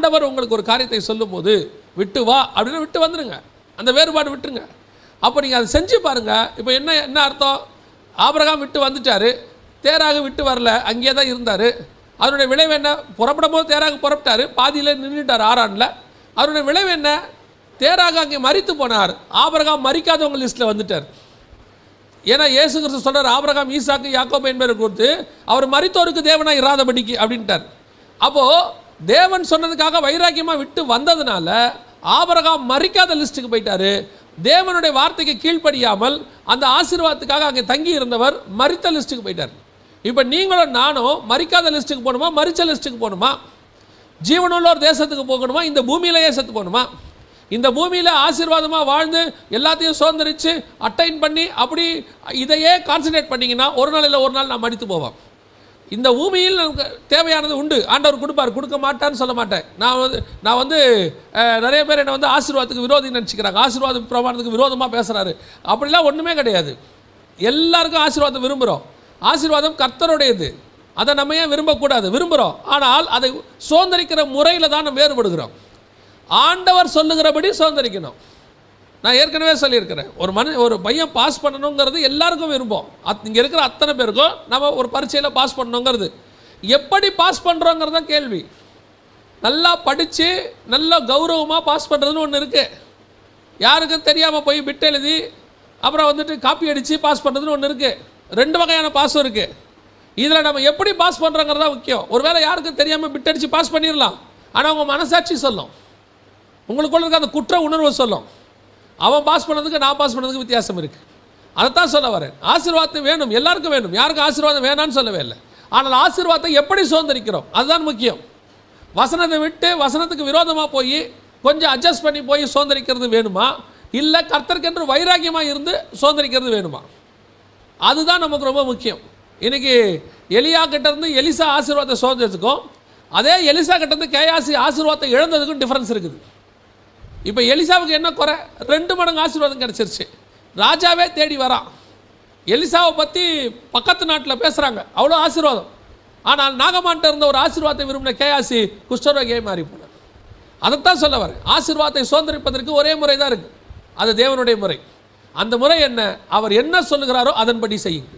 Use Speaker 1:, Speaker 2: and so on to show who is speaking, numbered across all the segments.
Speaker 1: ஆண்டவர் உங்களுக்கு ஒரு காரியத்தை சொல்லும்போது விட்டு வா அப்படின்னு விட்டு வந்துடுங்க, அந்த வேறுபாடு விட்டுருங்க. அப்போ நீங்கள் அதை செஞ்சு பாருங்கள். இப்போ என்ன அர்த்தம்? ஆபிரகாம் விட்டு வந்துட்டார், தேராக விட்டு வரல, அங்கேயே தான் இருந்தார். அதனுடைய விளைவு என்ன? புறப்படும் போது தேராக புறப்பட்டார், பாதியில் நின்றுட்டார் ஆரானில். அதனுடைய விளைவு என்ன? தேராக அங்கே மரித்து போனார். ஆபிரகாம் மரிக்காதவங்க லிஸ்ட்டில் வந்துட்டார். ஏன்னா இயேசு கிறிஸ்து சொல்கிறார், ஆபிரகாம் ஈசாக்கு யாக்கோபு என்பதை கொடுத்து அவர் மரித்தோருக்கு தேவனாக இராதபடிக்கு அப்படின்ட்டார். அப்போது தேவன் சொன்னதுக்காக வைராக்கியமாக விட்டு வந்ததுனால ஆபிரகாம் மரிக்காத லிஸ்ட்டுக்கு போயிட்டார். தேவனுடைய வார்த்தைக்கு கீழ்ப்படியாமல் அந்த ஆசீர்வாதத்துக்காக அங்கே தங்கி இருந்தவர் மரித்த லிஸ்ட்டுக்கு போயிட்டார். இப்போ நீங்களும் நானும் மரிக்காத லிஸ்ட்டுக்கு போகணுமா, மரிச்ச லிஸ்ட்டுக்கு போகணுமா? ஜீவனுள்ள ஒரு தேசத்துக்கு போகணுமா, இந்த பூமியிலேயே செத்து போகணுமா? இந்த பூமியில் ஆசீர்வாதமாக வாழ்ந்து எல்லாத்தையும் சுதந்திரித்து அட்டைன் பண்ணி அப்படி இதையே கான்சன்ட்ரேட் பண்ணிங்கன்னா ஒரு நாள் இல்லை ஒரு நாள் நான் மடித்து போவேன். இந்த பூமியில் நமக்கு தேவையானது உண்டு, ஆண்டவர் கொடுப்பார், கொடுக்க மாட்டான்னு சொல்ல மாட்டேன். நான் வந்து நிறைய பேர் என்னை வந்து ஆசீர்வாதத்துக்கு விரோதி நினச்சிக்கிறாங்க, ஆசீர்வாத பிரமாணத்துக்கு விரோதமாக பேசுகிறாரு. அப்படிலாம் ஒன்றுமே கிடையாது. எல்லாருக்கும் ஆசீர்வாதம் விரும்புகிறோம். ஆசீர்வாதம் கர்த்தருடையது, அதை நம்ம ஏன் விரும்பக்கூடாது? விரும்புகிறோம். ஆனால் அதை சுதந்திரிக்கிற முறையில் தான் நம்ம வேறுபடுகிறோம். ஆண்டவர் சொல்லுகிறபடி சுதந்திரிக்கணும். நான் ஏற்கனவே சொல்லியிருக்கிறேன், ஒரு பையன் பாஸ் பண்ணணுங்கிறது எல்லாருக்கும் விரும்பும். இங்கே இருக்கிற அத்தனை பேருக்கும் நம்ம ஒரு பரீட்சையில் பாஸ் பண்ணணுங்கிறது. எப்படி பாஸ் பண்ணுறோங்கிறது தான் கேள்வி. நல்லா படித்து நல்லா கௌரவமாக பாஸ் பண்ணுறதுன்னு ஒன்று இருக்குது. யாருக்கும் தெரியாமல் போய் பிட் எழுதி அப்புறம் வந்துட்டு காப்பி அடித்து பாஸ் பண்ணுறதுன்னு ஒன்று இருக்குது. 2 வகையான பாஸும் இருக்குது. இதில் நம்ம எப்படி பாஸ் பண்ணுறோங்கிறது தான் முக்கியம். ஒருவேளை யாருக்கும் தெரியாமல் பிட் அடித்து பாஸ் பண்ணிடலாம், ஆனால் உங்கள் மனசாட்சி சொல்லும், உங்களுக்குள்ள இருக்க அந்த குற்ற உணர்வு சொல்லும், அவன் பாஸ் பண்ணதுக்கு நான் பாஸ் பண்ணதுக்கு வித்தியாசம் இருக்குது. அதைத்தான் சொல்ல வரேன். ஆசீர்வாதம் வேணும், எல்லாருக்கும் வேணும், யாருக்கும் ஆசீர்வாதம் வேணான்னு சொல்லவே இல்லை. ஆனால் ஆசீர்வாதத்தை எப்படி சுதந்திரிக்கிறோம் அதுதான் முக்கியம். வசனத்தை விட்டு வசனத்துக்கு விரோதமாக போய் கொஞ்சம் அட்ஜஸ்ட் பண்ணி போய் சுதந்திரிக்கிறது வேணுமா, இல்லை கர்த்தருக்கென்று வைராக்கியமாக இருந்து சுதந்திரிக்கிறது வேணுமா? அதுதான் நமக்கு ரொம்ப முக்கியம். இன்றைக்கி எலியா கிட்டேருந்து எலிசா ஆசீர்வாதத்தை சுதந்திரத்துக்கும் அதே எலிசா கிட்டேருந்து கேயாசி ஆசீர்வாதத்தை இழந்ததுக்கும் டிஃப்ரென்ஸ் இருக்குது. இப்போ எலிசாவுக்கு என்ன குறை? 2 மடங்கு ஆசீர்வாதம் கிடச்சிருச்சு. ராஜாவே தேடி வரான். எலிசாவை பற்றி பக்கத்து நாட்டில் பேசுகிறாங்க, அவ்வளோ ஆசீர்வாதம். ஆனால் நாகமான்ட்ட இருந்த ஒரு ஆசீர்வாதத்தை விரும்பின கேயாசி குஷ்டரோகியை மாறி போனார். அதைத்தான் சொல்ல வரேன். ஆசீர்வாதத்தை சுதந்திரிப்பதற்கு ஒரே முறை தான் இருக்குது, அது தேவனுடைய முறை. அந்த முறை என்ன? அவர் என்ன சொல்லுகிறாரோ அதன்படி செய்யுங்க.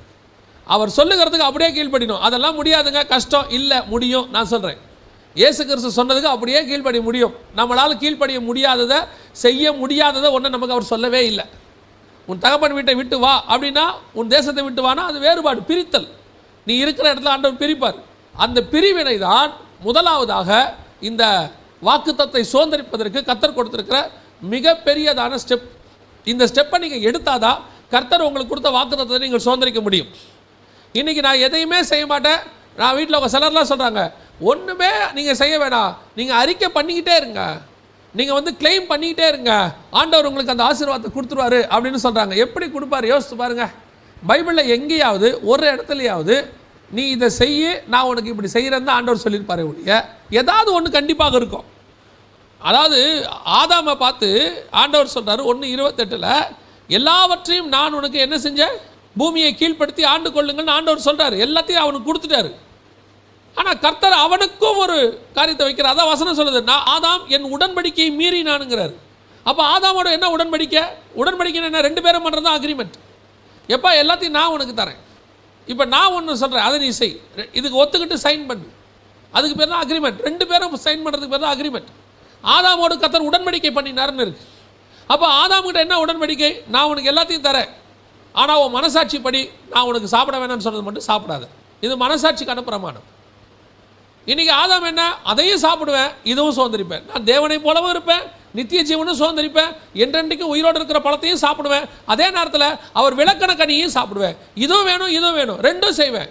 Speaker 1: அவர் சொல்லுகிறதுக்கு அப்படியே கீழ்ப்படினோம். அதெல்லாம் முடியாதுங்க, கஷ்டம் இல்லை, முடியும். நான் சொல்கிறேன், இயேசு கிறிஸ்து சொன்னதுக்கு அப்படியே கீழ்ப்படிய முடியும். நம்மளால் கீழ்ப்படிய முடியாததை, செய்ய முடியாததை ஒன்று நமக்கு அவர் சொல்லவே இல்லை. உன் தகப்பன் வீட்டை விட்டு வா அப்படின்னா, உன் தேசத்தை விட்டு வானா அது வேறுபாடு, பிரித்தல். நீ இருக்கிற இடத்துல ஆண்டவர் பிரிப்பார். அந்த பிரிவினை தான் முதலாவதாக இந்த வாக்குத்தத்தை சுதந்திரிப்பதற்கு கர்த்தர் கொடுத்திருக்கிற மிகப்பெரியதான ஸ்டெப். இந்த ஸ்டெப்பை நீங்கள் எடுத்தாதான் கர்த்தர் உங்களுக்கு கொடுத்த வாக்குத்தத்தை நீங்கள் சுதந்திரிக்க முடியும். இன்றைக்கி நான் எதையுமே செய்ய மாட்டேன். நான் வீட்டில் உங்கள் சிலர்லாம் சொல்கிறாங்க, ஒன்றுமே நீங்கள் செய்ய வேணாம், நீங்கள் அறிக்கை பண்ணிக்கிட்டே இருங்க, நீங்கள் வந்து கிளைம் பண்ணிக்கிட்டே இருங்க, ஆண்டவர் உங்களுக்கு அந்த ஆசீர்வாதத்தை கொடுத்துருவாரு அப்படின்னு சொல்கிறாங்க. எப்படி கொடுப்பாரு யோசித்து பாருங்கள். பைபிளில் எங்கேயாவது ஒரு இடத்துலையாவது நீ இதை செய்ய, நான் உனக்கு இப்படி செய்கிறேன்னு தான் ஆண்டவர் சொல்லியிருப்பாரு ஒழிய ஏதாவது ஒன்று கண்டிப்பாக இருக்கும். அதாவது ஆதாமை பார்த்து ஆண்டவர் சொல்கிறார் 1:28 எல்லாவற்றையும் நான் உனக்கு என்ன செஞ்சேன், பூமியை கீழ்ப்படுத்தி ஆண்டு கொள்ளுங்கள்னு ஆண்டவர் சொல்கிறார். எல்லாத்தையும் அவனுக்கு கொடுத்துட்டாரு. ஆனால் கர்த்தர் அவனுக்கும் ஒரு காரியத்தை வைக்கிறார். அதான் வசனம் சொல்லுது, நான் ஆதாம் என் உடன்படிக்கையை மீறி நானுங்கிறார். அப்போ ஆதாமோட என்ன உடன்படிக்கை? உடன்படிக்கை என்ன? 2 பேரும் பண்ணுறது தான் அக்ரிமெண்ட். எப்போ எல்லாத்தையும் நான் உனக்கு தரேன், இப்போ நான் ஒன்று சொல்கிறேன், அதை நீ செய், இதுக்கு ஒத்துக்கிட்டு சைன் பண்ணு, அதுக்கு பேர் தான் அக்ரிமெண்ட். 2 பேரும் சைன் பண்ணுறதுக்கு பேர் தான் அக்ரிமெண்ட். ஆதாமோடு கர்த்தர் உடன்படிக்கை பண்ணினார்னு இருக்குது. அப்போ ஆதாம்கிட்ட என்ன உடன்படிக்கை? நான் உனக்கு எல்லாத்தையும் தரேன், ஆனால் உன் மனசாட்சி படி நான் உனக்கு சாப்பிட வேணாம்னு சொன்னது மட்டும் சாப்பிடாத. இது மனசாட்சிக்கான பிரமாணம். இன்றைக்கி ஆதாம் என்ன? அதையும் சாப்பிடுவேன், இதுவும் சுதந்திரிப்பேன், நான் தேவனை போலவும் இருப்பேன், நித்திய ஜீவனும் சுதந்திரிப்பேன், என்றென்றைக்கும் உயிரோடு இருக்கிற பழத்தையும் சாப்பிடுவேன், அதே நேரத்தில் அவர் விளக்கண கனியையும் சாப்பிடுவேன், இதுவும் வேணும் இதுவும் வேணும், 2ம் செய்வேன்.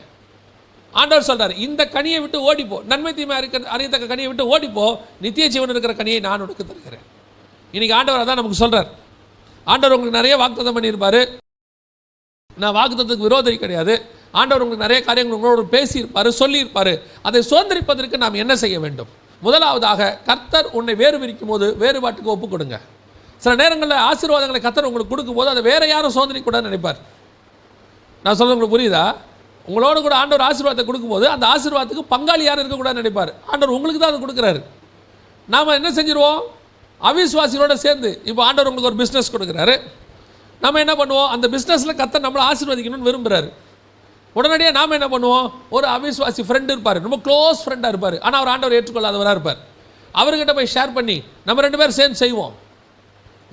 Speaker 1: ஆண்டவர் சொல்கிறார், இந்த கனியை விட்டு ஓடிப்போ, நன்மை தீமை அறியத்தக்க கனியை விட்டு ஓடிப்போ, நித்திய ஜீவன் இருக்கிற கனியை நான் உனக்கு தருகிறேன். இன்றைக்கி ஆண்டவர் அதான் நமக்கு சொல்கிறார். ஆண்டவர் உங்களுக்கு நிறைய வாக்குத்தத்தம் பண்ணியிருப்பார். நான் வாக்குத்தத்துக்கு விரோதி கிடையாது. ஆண்டவர் உங்களுக்கு நிறைய காரியங்கள் உங்களோடு பேசியிருப்பார், சொல்லியிருப்பார். அதை சுதந்திரிப்பதற்கு நாம் என்ன செய்ய வேண்டும்? முதலாவதாக கர்த்தர் உன்னை வேறு பிரிக்கும் போது வேறுபாட்டுக்கு ஒப்புக் கொடுங்க. சில நேரங்களில் ஆசீர்வாதங்களை கர்த்தர் உங்களுக்கு கொடுக்கும்போது அதை வேறு யாரும் சுதந்திரிக்கூடாதுன்னு நினைப்பார். நான் சொல்ல உங்களுக்கு புரியுதா? உங்களோட கூட ஆண்டவர் ஆசீர்வாதத்தை கொடுக்கும்போது அந்த ஆசீர்வாதத்துக்கு பங்காளி யாரும் இருக்கக்கூடாதுன்னு நினைப்பார். ஆண்டவர் உங்களுக்கு தான் அதை கொடுக்குறாரு. நாம் என்ன செஞ்சிருவோம்? அவிசுவாசிகளோட சேர்ந்து இப்போ ஆண்டவர் உங்களுக்கு ஒரு பிஸ்னஸ் கொடுக்குறாரு. நம்ம என்ன பண்ணுவோம்? அந்த பிஸ்னஸில் கர்த்தர் நம்மளை ஆசீர்வதிக்கணும்னு விரும்புகிறாரு. உடனடியாக நாம் என்ன பண்ணுவோம்? ஒரு அவிசுவாசி ஃப்ரெண்டு இருப்பார், ரொம்ப க்ளோஸ் ஃப்ரெண்டாக இருப்பார், ஆனால் அவர் ஆண்டவர் ஏற்றுக்கொள்ளாதவராக இருப்பார். அவர்கிட்ட போய் ஷேர் பண்ணி நம்ம 2 பேரும் சேர்ந்து செய்வோம்,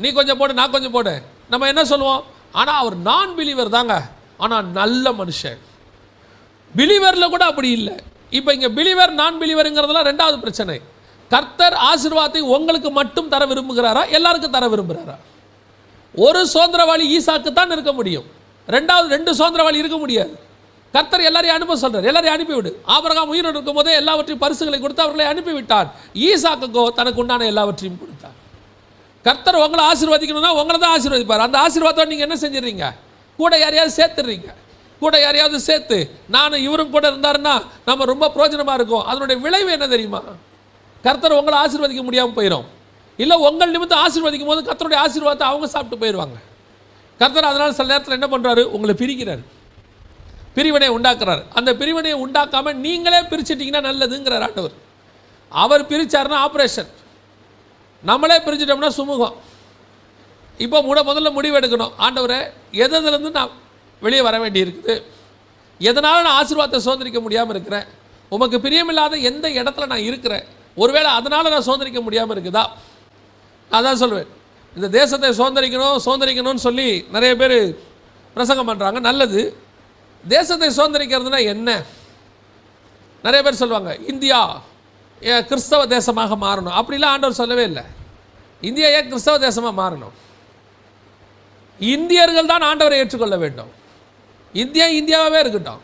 Speaker 1: நீ கொஞ்சம் போடு நான் கொஞ்சம் போடு. நம்ம என்ன சொல்லுவோம்? ஆனால் அவர் நான் பிலீவர் தாங்க, ஆனால் நல்ல மனுஷன். பிலீவரில் கூட அப்படி இல்லை. இப்போ இங்கே பிலீவர் நான் பிலீவருங்கிறதுலாம் 2வது பிரச்சனை. கர்த்தர் ஆசீர்வாதத்தை உங்களுக்கு மட்டும் தர விரும்புகிறாரா, எல்லாருக்கும் தர விரும்புகிறாரா? ஒரு சுதந்திரவாளி ஈசாக்கு தான் இருக்க முடியும், 2 சுதந்திரவாளி இருக்க முடியாது. கர்த்தர் எல்லாரையும் அனுப்ப சொல்றார், எல்லாரையும் அனுப்பிவிடு. ஆபிரகாம் உயிரோடு இருக்கும் போதே எல்லாவற்றையும் பரிசுகளை கொடுத்து அவர்களை அனுப்பிவிட்டார். ஈசாக்குக்கோ தனக்கு உண்டான எல்லாவற்றையும் கொடுத்தார். கர்த்தர் உங்களை ஆசீர்வதிக்கணும்னா உங்களை தான் ஆசீர்வதிப்பார். அந்த ஆசீர்வாதம் நீங்கள் என்ன செஞ்சிடறீங்க? கூட யாரையாவது சேர்த்துறீங்க. கூட யாரையாவது சேர்த்து நானும் இவரும் கூட இருந்தாருன்னா நம்ம ரொம்ப பிரயோஜனமாக இருக்கும். அதனுடைய விளைவு என்ன தெரியுமா? கர்த்தர் உங்களை ஆசீர்வதிக்க முடியாமல் போயிடும். இல்லை உங்கள் நிமித்தம் ஆசீர்வதிக்கும் போது கர்த்தருடைய ஆசீர்வாதத்தை அவங்க சாப்பிட்டு போயிடுவாங்க. கர்த்தர் அதனால் சில நேரத்தில் என்ன பண்ணுறாரு? உங்களை பிரிக்கிறார், பிரிவினை உண்டாக்குறாரு. அந்த பிரிவினையை உண்டாக்காமல் நீங்களே பிரிச்சுட்டிங்கன்னா நல்லதுங்கிறார் ஆண்டவர். அவர் பிரித்தார்னா ஆப்ரேஷன், நம்மளே பிரிச்சுட்டோம்னா சுமூகம். இப்போ முதல்ல முடிவு எடுக்கணும். ஆண்டவரே, எதுலேருந்து நான் வெளியே வர வேண்டி இருக்குது? எதனால் நான் ஆசீர்வாதத்தை சுதந்திரிக்க முடியாமல் இருக்கிறேன்? உமக்கு பிரியமில்லாத எந்த இடத்துல நான் இருக்கிறேன்? ஒருவேளை அதனால் நான் சுதந்திரிக்க முடியாமல் இருக்குதா? நான் தான் சொல்வேன், இந்த தேசத்தை சுதந்திரிக்கணும்னு சொல்லி நிறைய பேர் பிரசங்கம் பண்ணுறாங்க. நல்லது. தேசத்தை சுதந்திரிக்கிறதுனா என்ன? நிறைய பேர் சொல்லுவாங்க, இந்தியா கிறிஸ்தவ தேசமாக மாறணும். அப்படிலாம் ஆண்டவர் சொல்லவே இல்லை. இந்தியா ஏன் கிறிஸ்தவ தேசமாக மாறணும்? இந்தியர்கள் தான் ஆண்டவரை ஏற்றுக்கொள்ள வேண்டும். இந்தியா இந்தியாவே இருக்கட்டும்,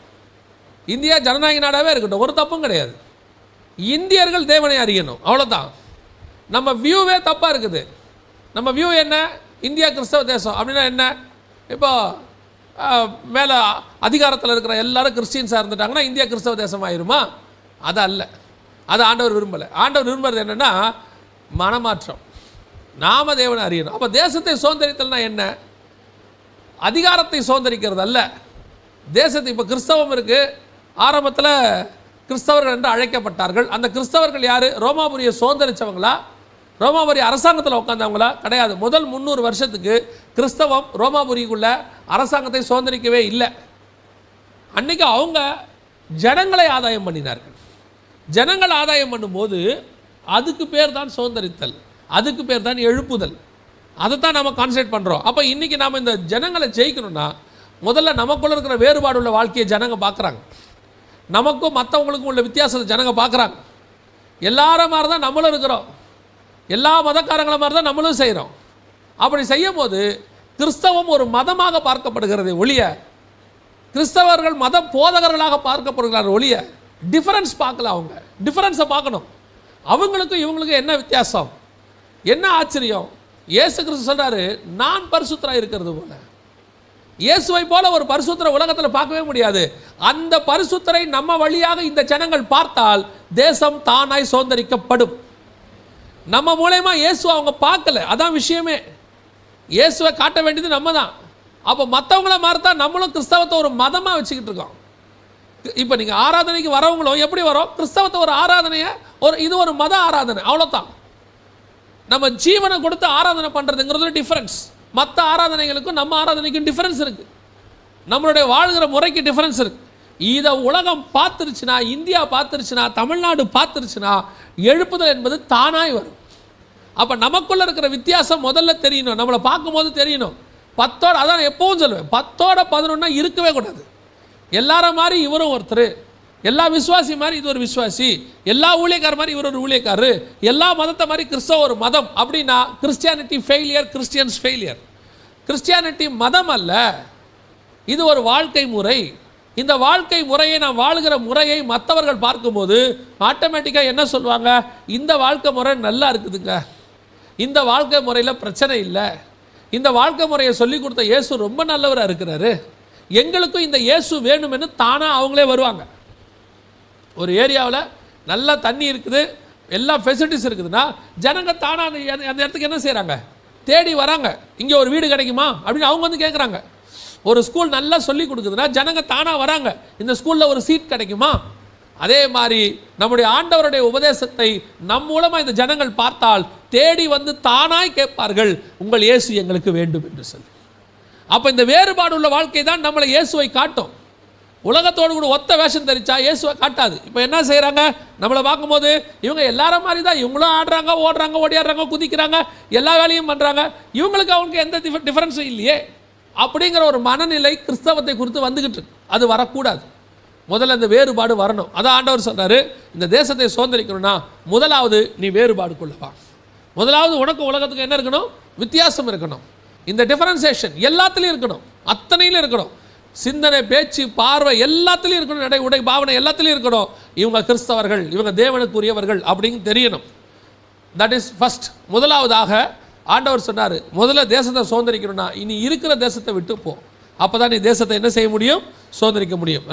Speaker 1: இந்தியா ஜனநாயக நாடாகவே இருக்கட்டும், ஒரு தப்பும் கிடையாது. இந்தியர்கள் தேவனை அறியணும், அவ்வளோதான். நம்ம வியூவே தப்பாக இருக்குது. நம்ம வியூ என்ன? இந்தியா கிறிஸ்தவ தேசம் அப்படின்னா என்ன? இப்போ மேலே அதிகாரத்தில் இருக்கிற எல்லாரும் கிறிஸ்டின்ஸாக இருந்துட்டாங்கன்னா இந்தியா கிறிஸ்தவ தேசம் ஆயிருமா? அது அல்ல, அது ஆண்டவர் விரும்பலை. ஆண்டவர் விரும்புறது என்னென்னா மனமாற்றம். நாம தேவனை அறியணும். அப்போ தேசத்தை சுதந்திரித்தல்னா என்ன? அதிகாரத்தை சுதந்திரிக்கிறது அல்ல. தேசத்தை இப்போ கிறிஸ்தவம் இருக்குது. ஆரம்பத்தில் கிறிஸ்தவர்கள் என்று அழைக்கப்பட்டார்கள். அந்த கிறிஸ்தவர்கள் யார்? ரோமாபுரியை சுதந்திரித்தவங்களா? ரோமாபுரி அரசாங்கத்தில் உட்காந்தவங்களா? கிடையாது. முதல் 300 வருஷத்துக்கு கிறிஸ்தவம் ரோமாபுரிக்குள்ள அரசாங்கத்தை சுதந்திரிக்கவே இல்லை. அன்றைக்கி அவங்க ஜனங்களை ஆதாயம் பண்ணினார்கள். ஜனங்கள் ஆதாயம் பண்ணும்போது அதுக்கு பேர் தான் சுதந்திரித்தல், அதுக்கு பேர் தான் எழுப்புதல். அதை தான் நம்ம கான்சன்ட்ரேட் பண்ணுறோம். அப்போ இன்றைக்கி நாம் இந்த ஜனங்களை ஜெயிக்கணும்னா முதல்ல நமக்குள்ளே இருக்கிற வேறுபாடு உள்ள வாழ்க்கையை ஜனங்க பார்க்குறாங்க. நமக்கும் மற்றவங்களுக்கும் உள்ள வித்தியாசத்தை ஜனங்க பார்க்குறாங்க. எல்லார மாதிரி தான் நம்மளும் இருக்கிறோம், எல்லா மதக்காரங்கள மாதிரி தான் நம்மளும் செய்கிறோம். அப்படி செய்யும் போது கிறிஸ்தவம் ஒரு மதமாக பார்க்கப்படுகிறது ஒழிய, கிறிஸ்தவர்கள் மத போதகர்களாக பார்க்கப்படுகிறார் ஒழிய, டிஃபரன்ஸ் பார்க்கல. அவங்க டிஃபரன்ஸை பார்க்கணும். அவங்களுக்கும் இவங்களுக்கும் என்ன வித்தியாசம், என்ன ஆச்சரியம்? இயேசு கிறிஸ்து சொல்கிறாரு, நான் பரிசுத்தராக இருக்கிறது போல. இயேசுவை போல ஒரு பரிசுத்தரை உலகத்தில் பார்க்கவே முடியாது. அந்த பரிசுத்தரை நம்ம வழியாக இந்த ஜனங்கள் பார்த்தால் தேசம் தானாய் சுதந்திரிக்கப்படும். நம்ம மூலமா இயேசு அவங்க பார்க்கல, அதான் விஷயமே. இயேசுவை காட்ட வேண்டியது நம்ம தான். அப்போ மற்றவங்கள மாதிரி தான் நம்மளும் கிறிஸ்தவத்தை ஒரு மதமாக வச்சுக்கிட்டு இருக்கோம். இப்போ நீங்கள் ஆராதனைக்கு வரவங்களும் எப்படி வரோம்? கிறிஸ்தவத்தை ஒரு ஆராதனையை இது ஒரு மத ஆராதனை, அவ்வளோதான். நம்ம ஜீவனை கொடுத்து ஆராதனை பண்ணுறதுங்கிறது டிஃப்ரென்ஸ். மற்ற ஆராதனைகளுக்கும் நம்ம ஆராதனைக்கும் டிஃப்ரென்ஸ் இருக்குது. நம்மளுடைய வாழ்கிற முறைக்கு டிஃப்ரென்ஸ் இருக்குது. இதை உலகம் பார்த்துருச்சுன்னா, இந்தியா பார்த்துருச்சுன்னா, தமிழ்நாடு பார்த்துருச்சுன்னா எழுப்புதல் என்பது தானாய் வரும். அப்போ நமக்குள்ளே இருக்கிற வித்தியாசம் முதல்ல தெரியணும், நம்மளை பார்க்கும்போது தெரியணும். 10 அதான் எப்பவும் சொல்லுவேன், 10 11 இருக்கவே கூடாது. எல்லார மாதிரி இவரும் ஒருத்தர், எல்லா விசுவாசி மாதிரி இது ஒரு விசுவாசி, எல்லா ஊழியக்கார மாதிரி இவர் ஒரு ஊழியக்காரரு, எல்லா மதத்தை மாதிரி கிறிஸ்தவ ஒரு மதம் அப்படின்னா Christianity failure, Christians failure. Christianity மதம் அல்ல, இது ஒரு வாழ்க்கை முறை. இந்த வாழ்க்கை முறையை, நான் வாழ்கிற முறையை மற்றவர்கள் பார்க்கும்போது ஆட்டோமேட்டிக்காக என்ன சொல்லுவாங்க? இந்த வாழ்க்கை முறை நல்லா இருக்குதுங்க, இந்த வாழ்க்கை முறையில் பிரச்சனை இல்லை, இந்த வாழ்க்கை முறையை சொல்லி கொடுத்த இயேசு ரொம்ப நல்லவராக இருக்கிறாரு, எங்களுக்கும் இந்த இயேசு வேணுமென்னு தானாக அவங்களே வருவாங்க. ஒரு ஏரியாவில் நல்லா தண்ணி இருக்குது, எல்லா ஃபெசிலிட்டிஸ் இருக்குதுன்னா ஜனங்க தானாக அந்த இடத்துக்கு என்ன செய்கிறாங்க? தேடி வராங்க. இங்கே ஒரு வீடு கிடைக்குமா அப்படின்னு அவங்க வந்து கேட்குறாங்க. ஒரு ஸ்கூல் நல்லா சொல்லி கொடுக்குதுன்னா ஜனங்க தானாக வராங்க, இந்த ஸ்கூலில் ஒரு சீட் கிடைக்குமா, அதே மாதிரி நம்முடைய ஆண்டவருடைய உபதேசத்தை நம் மூலமாக இந்த ஜனங்கள் பார்த்தால் தேடி வந்து தானாய் கேட்பார்கள், உங்கள் இயேசு எங்களுக்கு வேண்டும் என்று சொல்லி. அப்போ இந்த வேறுபாடு உள்ள வாழ்க்கை தான் நம்மளை இயேசுவை காட்டும். உலகத்தோடு கூட ஒத்த வேஷம் தெரிச்சா இயேசுவை காட்டாது. இப்போ என்ன செய்கிறாங்க, நம்மளை பார்க்கும்போது இவங்க எல்லாரும் மாதிரி தான், இவங்களும் ஆடுறாங்க, ஓடுறாங்க, ஓடியாடுறாங்க, குதிக்கிறாங்க, எல்லா வேலையும் பண்ணுறாங்க, இவங்களுக்கு அவங்களுக்கு எந்த டிஃபரன்ஸும் இல்லையே அப்படிங்கிற ஒரு மனநிலை கிறிஸ்தவத்தை குறித்து வந்துக்கிட்டு இருக்கு. அது வரக்கூடாது. முதல்ல இந்த வேறுபாடு வரணும். அதான் ஆண்டவர் சொல்கிறாரு, இந்த தேசத்தை சுதந்திரிக்கணும்னா முதலாவது நீ வேறுபாடு கொள்ளவா. முதலாவது உனக்கு உலகத்துக்கு என்ன இருக்கணும், வித்தியாசம் இருக்கணும். இந்த டிஃபரன்சியேஷன் எல்லாத்துலேயும் இருக்கணும், அத்தனையிலும் இருக்கணும். சிந்தனை, பேச்சு, பார்வை எல்லாத்துலேயும் இருக்கணும், நடை, உடை, பாவனை எல்லாத்துலேயும் இருக்கணும். இவங்க கிறிஸ்தவர்கள், இவங்க தேவனுக்குரியவர்கள் அப்படின்னு தெரியணும். That is first. முதலாவதாக ஆண்டவர் சொன்னார், முதல்ல தேசத்தை சுதந்திரிக்கணும்னா இனி இருக்கிற தேசத்தை விட்டு போ. அப்போ தான் நீ தேசத்தை என்ன செய்ய முடியும், சுதந்திரிக்க முடியும்.